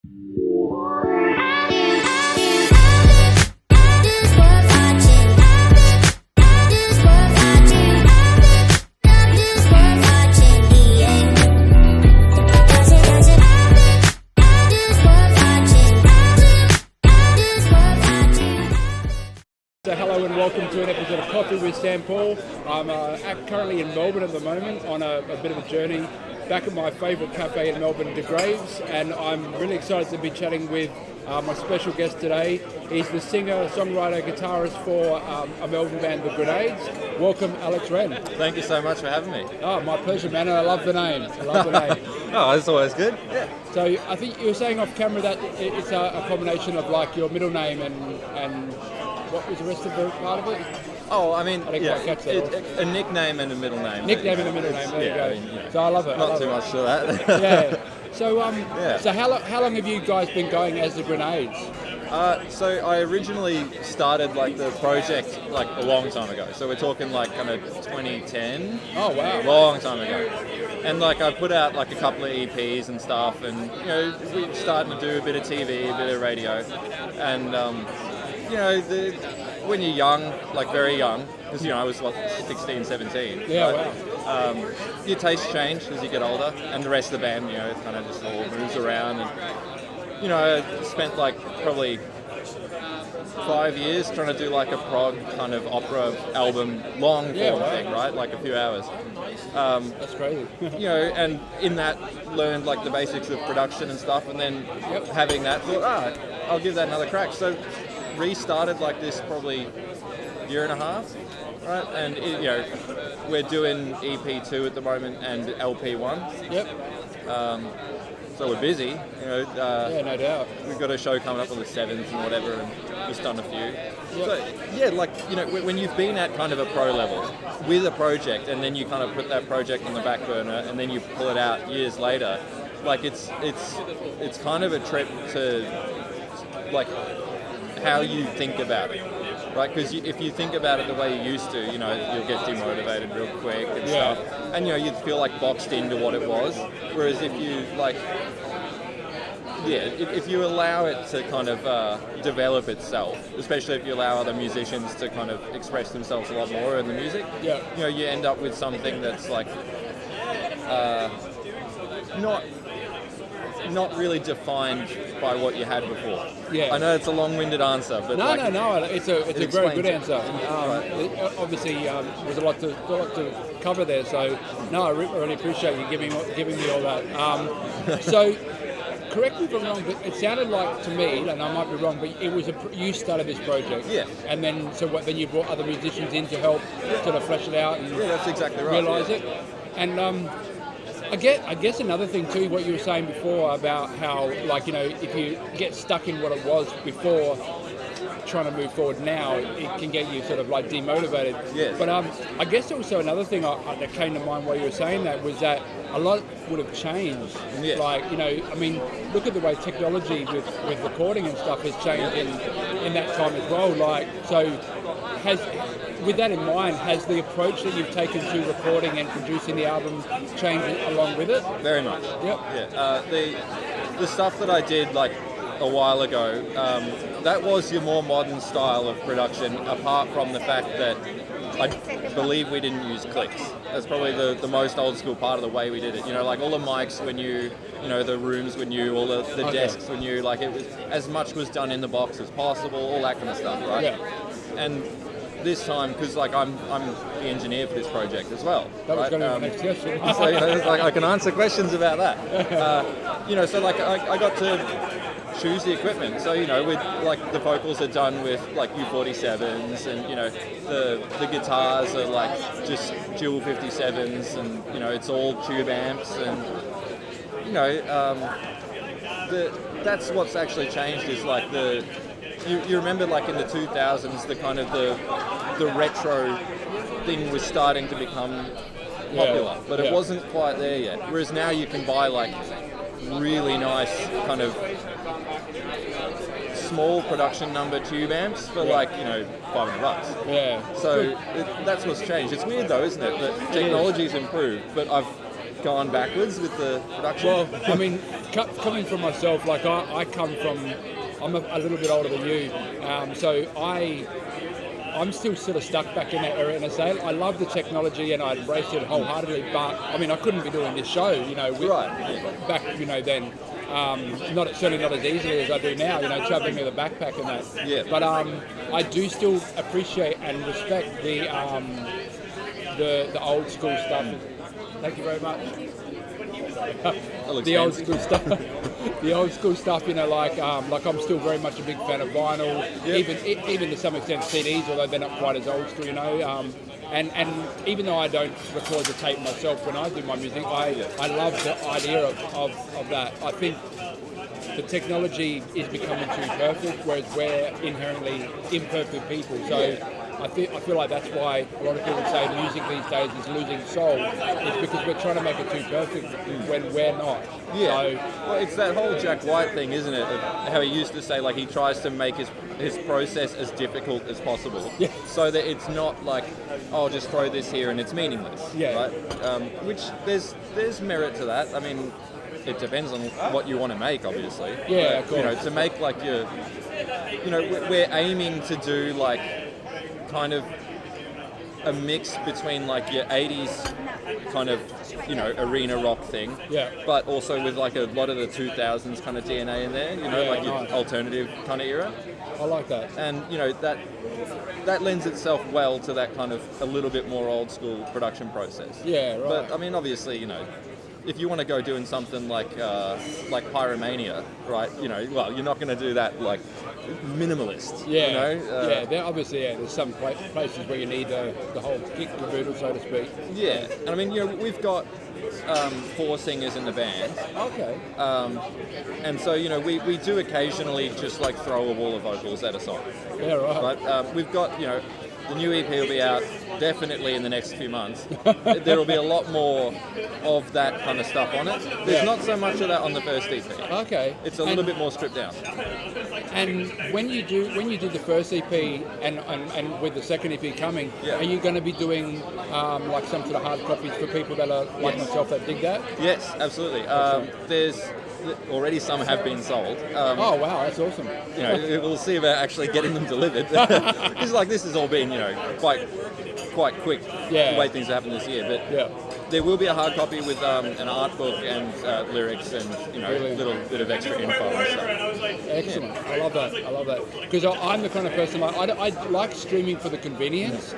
So hello and welcome to an episode of Coffee with SamPaul. I'm currently in Melbourne at the moment on a bit of a journey back at my favourite cafe in Melbourne, Degraves, and I'm really excited to be chatting with my special guest today. He's the singer, songwriter, guitarist for a Melbourne band, the Degraves. Welcome, Alex Wren. Thank you so much for having me. Oh, my pleasure, man. I love the name. Oh, that's always good. Yeah. So I think you were saying off camera that it's a combination of like your middle name and what was the rest of the part of it? Oh, I mean, I didn't quite catch that. a nickname and a middle name. Nickname and a middle name. There you go. I mean, So I love it. Not too much for that. Yeah. So So how long have you guys been going as the Grenades? So I originally started like the project like a long time ago. So we're talking like kind of 2010. Oh wow. Long time ago. And like I put out like a couple of EPs and stuff, and you know we're starting to do a bit of TV, a bit of radio, and you know when you're young, like very young, because you know I was like 16, 17. Yeah, but, wow. Your tastes change as you get older, and the rest of the band, you know, it kind of just all moves around. And you know, I spent like probably 5 years trying to do like a prog kind of opera album, long form thing, right? Like a few hours. That's crazy. You know, and in that learned like the basics of production and stuff, and then having that thought, I'll give that another crack. So restarted like this probably year and a half, right? And you know, we're doing EP2 at the moment and LP1. Yep. So we're busy, you know. Yeah, no doubt. We've got a show coming up on the 7th and whatever, and just done a few. Yep. So yeah, like you know, when you've been at kind of a pro level with a project, and then you kind of put that project on the back burner, and then you pull it out years later, like it's kind of a trip to like how you think about it. Right, because if you think about it the way you used to, you know, you'll get demotivated real quick and stuff, and you know, you'd feel like boxed into what it was. Whereas if you like, if you allow it to kind of develop itself, especially if you allow other musicians to kind of express themselves a lot more in the music, you know, you end up with something that's like not really defined by what you had before. Yeah. I know it's a long-winded answer, but no, it's a very good answer. Obviously, there's a lot to cover there. So, no, I really appreciate you giving me all that. So, correct me if I'm wrong, but it sounded like to me, and I might be wrong, but it was you started this project. Yeah. And then then you brought other musicians in to help sort of flesh it out and that's exactly right. Realise it. And I guess another thing too, what you were saying before about how, like, you know, if you get stuck in what it was before, trying to move forward now, it can get you sort of like demotivated. Yes. But I guess also another thing that came to mind while you were saying that was that a lot would have changed. Yes. Like, you know, I mean, look at the way technology with recording and stuff has changed in that time as well. Like, so with that in mind, has the approach that you've taken to recording and producing the album changed along with it? Very much. Yep. Yeah. The stuff that I did like a while ago, that was your more modern style of production, apart from the fact that I believe we didn't use clicks. That's probably the most old school part of the way we did it. You know, like all the mics were new, you know, the rooms were new, all the desks were new, like it was, as much was done in the box as possible, all that kind of stuff, right? Yeah. And this time, because like I'm the engineer for this project as well. That was going to be the next question. So you know, it's like I can answer questions about that. You know, so like I got to choose the equipment. So you know, with like the vocals are done with like U47s, and you know the guitars are like just dual 57s, and you know it's all tube amps, and you know that's what's actually changed is like you remember like in the 2000s the kind of the retro thing was starting to become popular, but it wasn't quite there yet. Whereas now you can buy like really nice kind of small production number tube amps for like, you know, $500. Yeah. So that's what's changed. It's weird though, isn't it? That technology's improved, but gone backwards with the production? Well, I mean, coming from myself, like I come from, I'm a little bit older than you, so I'm still sort of stuck back in that era, and I say I love the technology and I embrace it wholeheartedly. But I mean, I couldn't be doing this show, back, then. Certainly not as easily as I do now, traveling with a backpack and that. Yeah. But I do still appreciate and respect the old school stuff. Thank you very much. The old school stuff. The old school stuff, like I'm still very much a big fan of vinyl, even to some extent CDs, although they're not quite as old school, And even though I don't record the tape myself when I do my music, I love the idea of that. I think the technology is becoming too perfect, whereas we're inherently imperfect people. So I feel like that's why a lot of people say music these days is losing soul. It's because we're trying to make it too perfect when we're not. Yeah. So, well, it's that whole Jack White thing, isn't it? Of how he used to say, like, he tries to make his process as difficult as possible. Yeah. So that it's not like, oh, just throw this here and it's meaningless. Yeah. Right? Which there's merit to that. I mean, it depends on what you want to make, obviously. Yeah, but, of course. To make like your, we're aiming to do like kind of a mix between like your 80s kind of, arena rock thing, but also with like a lot of the 2000s kind of DNA in there, like your alternative kind of era. I like that. And, that lends itself well to that kind of a little bit more old school production process. Yeah, right. But, I mean, obviously, if you want to go doing something like Pyromania, right, well, you're not going to do that like minimalist, Yeah, there's some places where you need the whole kick and caboodle, so to speak. Yeah, and I mean, we've got 4 singers in the band. Okay. And so, we do occasionally just like throw a wall of vocals at a song. Yeah, right. But we've got, the new EP will be out definitely in the next few months. There will be a lot more of that kind of stuff on it. There's not so much of that on the first EP. Okay. It's a little bit more stripped down. And when you did the first EP and with the second EP coming, are you going to be doing like some sort of hard copies for people that are like myself that dig that? Yes, absolutely. There's already some have been sold. Oh wow, that's awesome. We'll see about actually getting them delivered. It's like this has all been, quite quick the way things happen this year. But there will be a hard copy with an art book and lyrics and a little bit of extra info and stuff. Excellent. I love that. Because I'm the kind of person I like streaming for the convenience,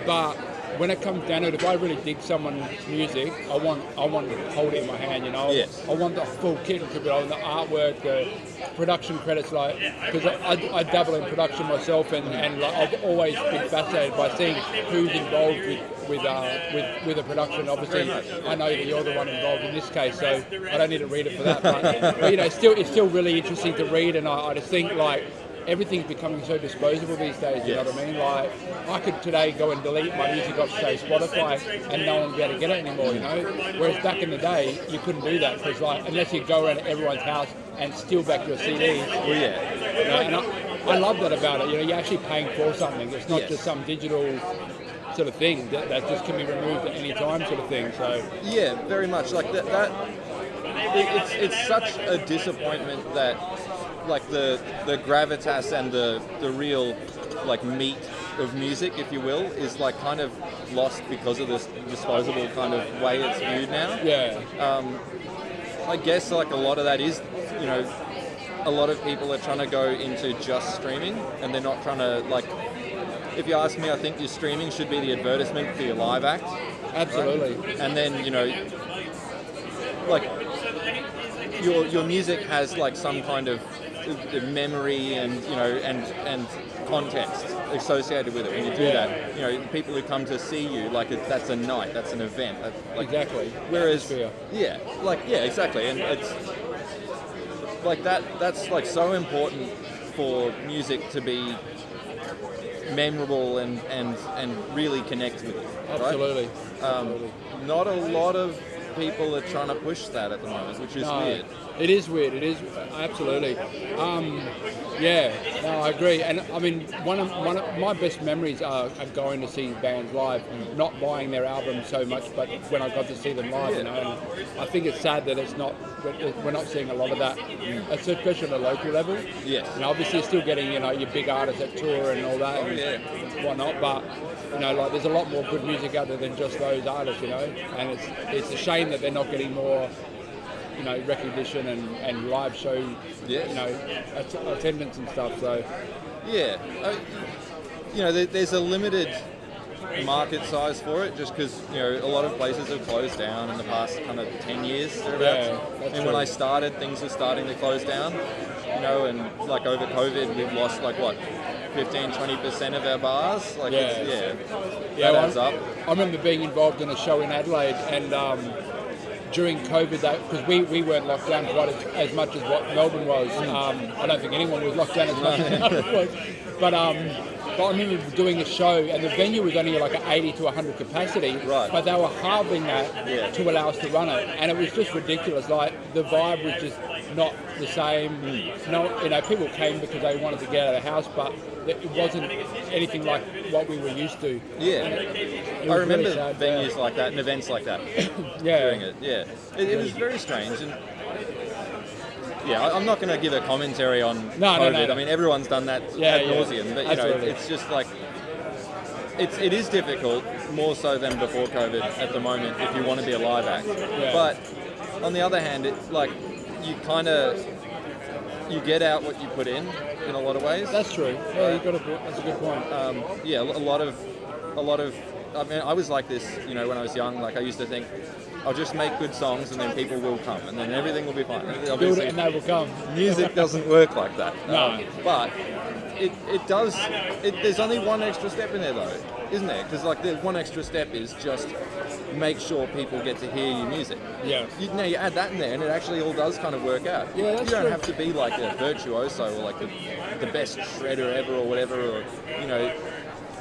but when it comes down to it, if I really dig someone's music, I want to hold it in my hand, Yes. I want the full kit and caboodle, the artwork, the production credits, because I dabble in production myself, and like, I've always been fascinated by seeing who's involved with a production. Obviously, I know that you're the one involved in this case, so I don't need to read it for that. But it's still really interesting to read, and I just think like, everything's becoming so disposable these days, you know what I mean? Like, I could today go and delete my music off, say, Spotify, and no one would be able to get it anymore, Whereas back in the day, you couldn't do that, because, like, unless you go around to everyone's house and steal back your CDs. Well, And I love that about it, you're actually paying for something. It's not just some digital sort of thing that just can be removed at any time sort of thing, so... Yeah, very much. Like, it's such a disappointment that... like the gravitas and the real like meat of music, if you will, is like kind of lost because of this disposable kind of way it's viewed now. I guess like a lot of that is, a lot of people are trying to go into just streaming, and they're not trying to like, if you ask me, I think your streaming should be the advertisement for your live act. Absolutely. Right? And then, like your music has like some kind of memory and and context associated with it. When you do that, people who come to see you, like that's a night, that's an event. Like, exactly. Whereas, exactly, and it's like that's like so important for music to be memorable and really connect with it. Absolutely. Right? Not a lot of people are trying to push that at the moment, which is weird. It is weird. It is absolutely. Yeah, no, I agree. And I mean, one of my best memories are going to see bands live, not buying their albums so much, but when I got to see them live. You know, and I think it's sad that we're not seeing a lot of that, especially on a local level. Yes. And obviously, you're still getting your big artists that tour and all that and whatnot, but. Like there's a lot more good music out there than just those artists, and it's a shame that they're not getting more, recognition and live show, attendance and stuff. So, yeah, there's a limited market size for it, just because a lot of places have closed down in the past kind of 10 years. And when I started, things were starting to close down, and like over COVID, we've lost like what. 15-20% of our bars, that adds up. I remember being involved in a show in Adelaide, and during COVID, because we weren't locked down quite as much as what Melbourne was. I don't think anyone was locked down as much as Melbourne was. But I remember doing a show, and the venue was only like an 80 to 100 capacity, but they were halving that to allow us to run it, and it was just ridiculous. Like the vibe was just not the same. No, people came because they wanted to get out of the house, but it wasn't anything like what we were used to. I remember venues like that and events like that. Doing it. It was very strange. And I'm not going to give a commentary on COVID. I mean, everyone's done that ad nauseum, but it's just like it is difficult, more so than before COVID at the moment, if you want to be a live act. But on the other hand, it's like you get out what you put in a lot of ways. That's true. Yeah, that's a good point. A lot of. I mean, I was like this, when I was young. Like I used to think, I'll just make good songs and then people will come and then everything will be fine. Build it and they will come. Music doesn't work like that. No. But it does. There's only one extra step in there though, isn't there? Because like the one extra step is just make sure people get to hear your music. Yeah. You add that in there and it actually all does kind of work out. Yeah, that's You don't true. have to be like a virtuoso or like the best shredder ever or whatever, or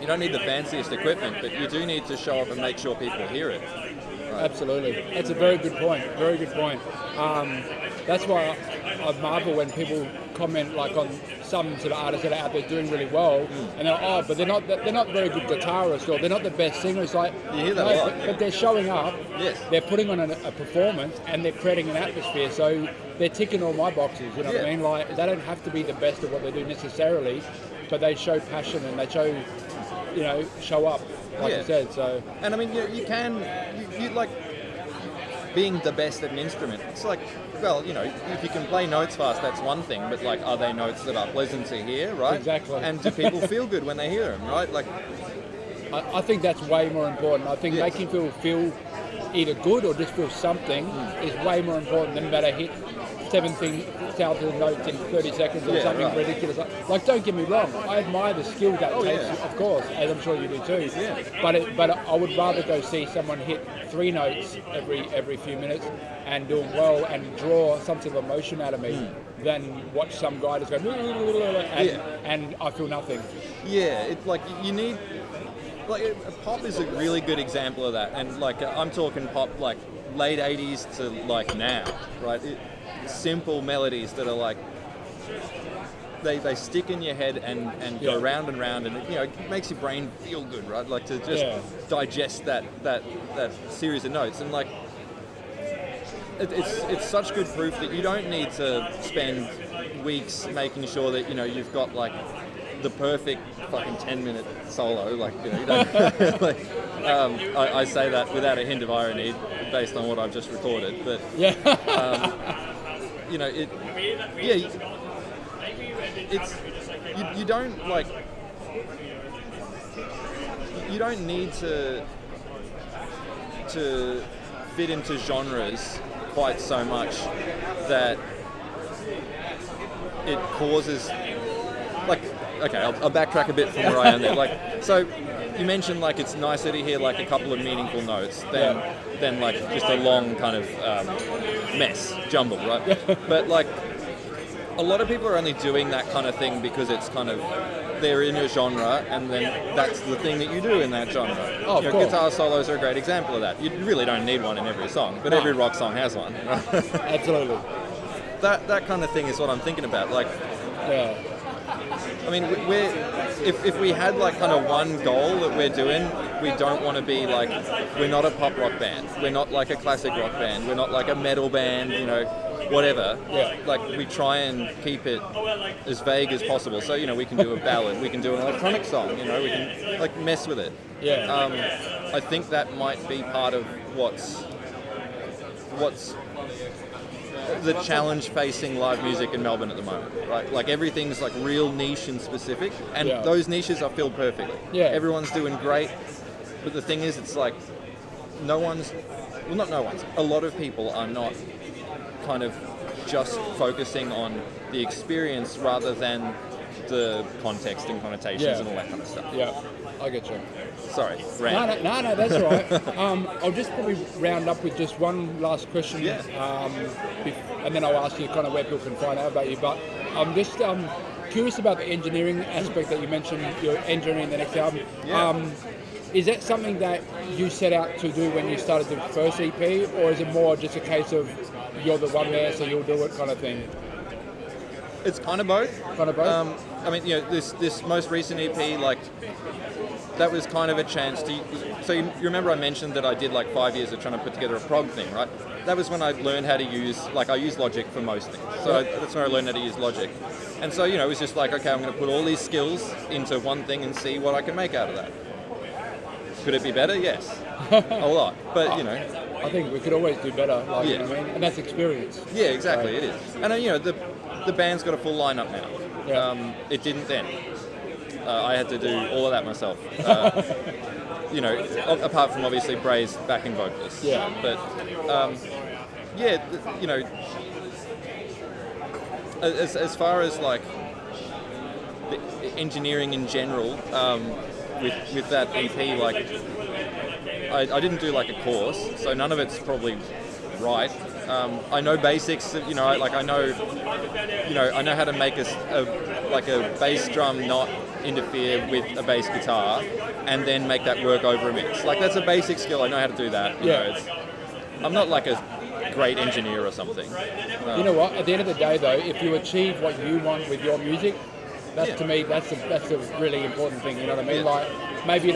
you don't need the fanciest equipment, but you do need to show up and make sure people hear it. Right? Absolutely. That's a very good point. Very good point. That's why I marvel when people comment like on some sort of artists that are out there doing really well, and they're but they're not very good guitarists or they're not the best singers. Like you hear that a lot. but they're showing up. Yes. They're putting on a performance and they're creating an atmosphere. So they're ticking all my boxes. You know what I mean? Like they don't have to be the best at what they do necessarily, but they show passion and they show. Show up, like you said. So, and I mean, you can like being the best at an instrument. It's like, well, if you can play notes fast, that's one thing. But like, are they notes that are pleasant to hear, right? Exactly. And do people feel good when they hear them, right? Like, I think that's way more important. I think making people feel either good or just feel something is way more important than better hit 17,000 notes in 30 seconds or something ridiculous. Like, don't get me wrong, I admire the skill that takes, of course, as I'm sure you do too. But I would rather go see someone hit 3 notes every few minutes and do them well and draw some sort of emotion out of me than watch some guy just go and I feel nothing. Yeah, it's like you need. Like pop is a really good example of that, and like I'm talking pop like late 80s to like now, right? Simple melodies that are like they stick in your head and go round and round, and it makes your brain feel good, right? Like to just digest that series of notes, and like it's such good proof that you don't need to spend weeks making sure that you've got like the perfect fucking 10-minute solo, like you don't, like, I say that without a hint of irony, based on what I've just recorded. But you don't like you don't need to fit into genres quite so much that it causes like. Okay, I'll backtrack a bit from where I am there. Like, so you mentioned like it's nicer to hear like a couple of meaningful notes than like just a long kind of mess, jumble, right? But like a lot of people are only doing that kind of thing because it's kind of they're in a genre and then that's the thing that you do in that genre. Oh, of course. Guitar solos are a great example of that. You really don't need one in every song, but every rock song has one. Absolutely. that kind of thing is what I'm thinking about. Like, Yeah. I mean, if we had like kind of one goal that we're doing, we don't want to be like, we're not a pop rock band, we're not like a classic rock band, we're not like a metal band, you know, whatever. Yeah. Like, we try and keep it as vague as possible. So, you know, we can do a ballad, we can do an electronic song, you know, we can like mess with it. Yeah. I think that might be part of what's the challenge facing live music in Melbourne at the moment, right? Like, everything's like real niche and specific, and those niches are filled perfectly. Yeah. Everyone's doing great, but the thing is, it's like a lot of people are not kind of just focusing on the experience rather than the context and connotations and all that kind of stuff. Yeah, I get you. Sorry, rant. No, that's all right. I'll just probably round up with just one last question. Yeah. And then I'll ask you kind of where people can find out about you. But I'm just curious about the engineering aspect that you mentioned, you're engineering the next album. Yeah. Is that something that you set out to do when you started the first EP, or is it more just a case of you're the one there, so you'll do it kind of thing? It's kind of both. Kind of both? I mean, you know, this most recent EP, like, that was kind of a chance to... So you remember I mentioned that I did like 5 years of trying to put together a prog thing, right? That was when I learned how to use... Like, I use Logic for most things. So that's when I learned how to use Logic. And so, you know, it was just like, okay, I'm going to put all these skills into one thing and see what I can make out of that. Could it be better? Yes. A lot. But, you know... I think we could always do better, like, Yeah. you know what I mean? And that's experience. Yeah, exactly, it is. And, you know, the band's got a full lineup now. Yeah. It didn't then. I had to do all of that myself. You know, apart from obviously Bray's backing vocalist. Yeah. But, you know, as far as like the engineering in general, with that EP, like, I didn't do like a course, so none of it's probably right. I know basics, you know, like I know how to make a bass drum not interfere with a bass guitar, and then make that work over a mix. Like, that's a basic skill. I know how to do that. You know, I'm not like a great engineer or something. You know what? At the end of the day, though, if you achieve what you want with your music, to me, that's a really important thing. You know what I mean? Yeah. Like, maybe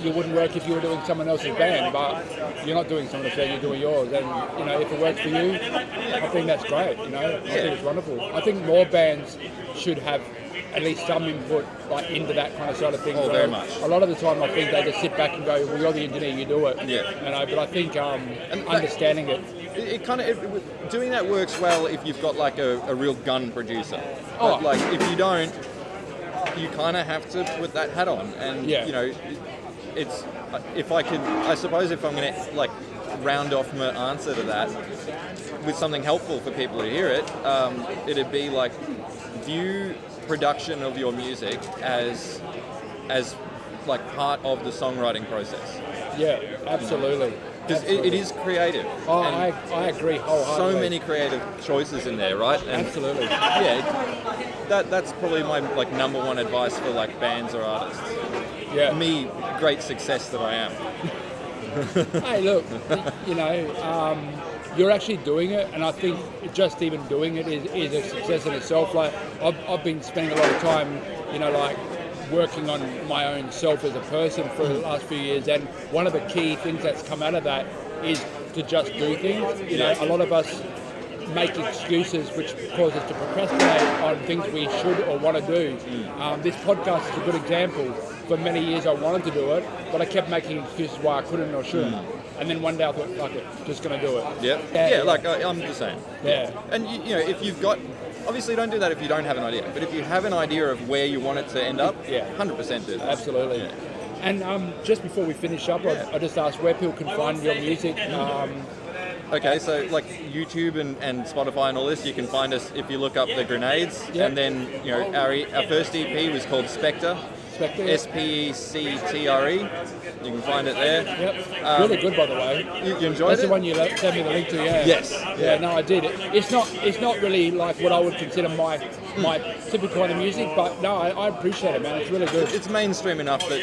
you wouldn't work if you were doing someone else's band, but you're not doing someone else's band, you're doing yours. And, you know, if it works for you, I think that's great, you know? I think it's wonderful. I think more bands should have at least some input, like, into that kind of sort of thing. Oh, very much. A lot of the time I think they just sit back and go, well, you're the engineer, you do it. Yeah. You know, but I think understanding it. It kind of, doing that works well if you've got like a real gun producer. Oh. But like, if you don't, you kind of have to put that hat on. And, you know, it's, I suppose if I'm going to like round off my answer to that with something helpful for people to hear it, it'd be like, view production of your music as like part of the songwriting process. Yeah, absolutely. Because it is creative. Oh, I agree wholeheartedly. So many creative choices in there, right? And absolutely. Yeah, that's probably my like number one advice for like bands or artists. Yeah. Me, great success that I am. Hey, look, you know, you're actually doing it, and I think just even doing it is a success in itself. Like, I've been spending a lot of time, you know, like, working on my own self as a person for the last few years, and one of the key things that's come out of that is to just do things. You know, a lot of us make excuses which cause us to procrastinate on things we should or want to do. This podcast is a good example. For many years I wanted to do it, but I kept making excuses why I couldn't or shouldn't. And then one day I thought, fuck it, just going to do it. Yeah, like I'm the same. Yeah. And you know, if you've got, obviously don't do that if you don't have an idea, but if you have an idea of where you want it to end up, 100% do that. Absolutely. Yeah. And just before we finish up, I just asked where people can find your music. Okay, so like YouTube and Spotify and all this, you can find us if you look up the Grenades. And then, you know, our first EP was called Spectre. Spectre. SPECTRE. You can find it there. Yep. Really good, by the way. You enjoyed That's it? the one you sent me the link to. Yeah. Yes. Yeah. No, I did. It's not really like what I would consider my typical kind of music, but no, I appreciate it, man. It's really good. It's mainstream enough that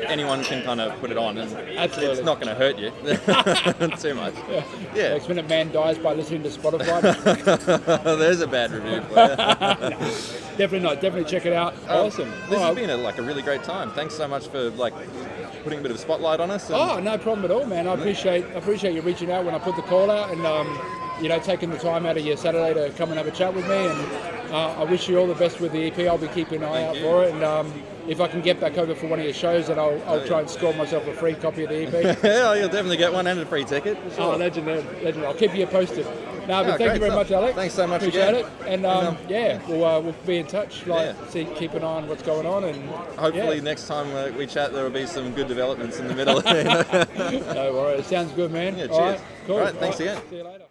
anyone can kind of put it on, and Absolutely. it's not going to hurt you too much. Yeah. Next minute, man dies by listening to Spotify. There's a bad review for you. Definitely not. Definitely check it out. Awesome. This has been a really great time. Thanks so much for putting a bit of a spotlight on us. Oh, no problem at all, man. I appreciate you reaching out when I put the call out, and taking the time out of your Saturday to come and have a chat with me. And I wish you all the best with the EP. I'll be keeping an eye out for it, and if I can get back over for one of your shows, then I'll try and score myself a free copy of the EP. Yeah, you'll definitely get one and a free ticket. Sure. Oh, legend. I'll keep you posted. No, but thank you very much, Alex. Thanks so much Appreciate again. it. And we'll be in touch. Keep an eye on what's going on, and hopefully next time we chat, there will be some good developments in the middle. No worries. Sounds good, man. Yeah, cheers. All right, cool. All right, thanks again. See you later.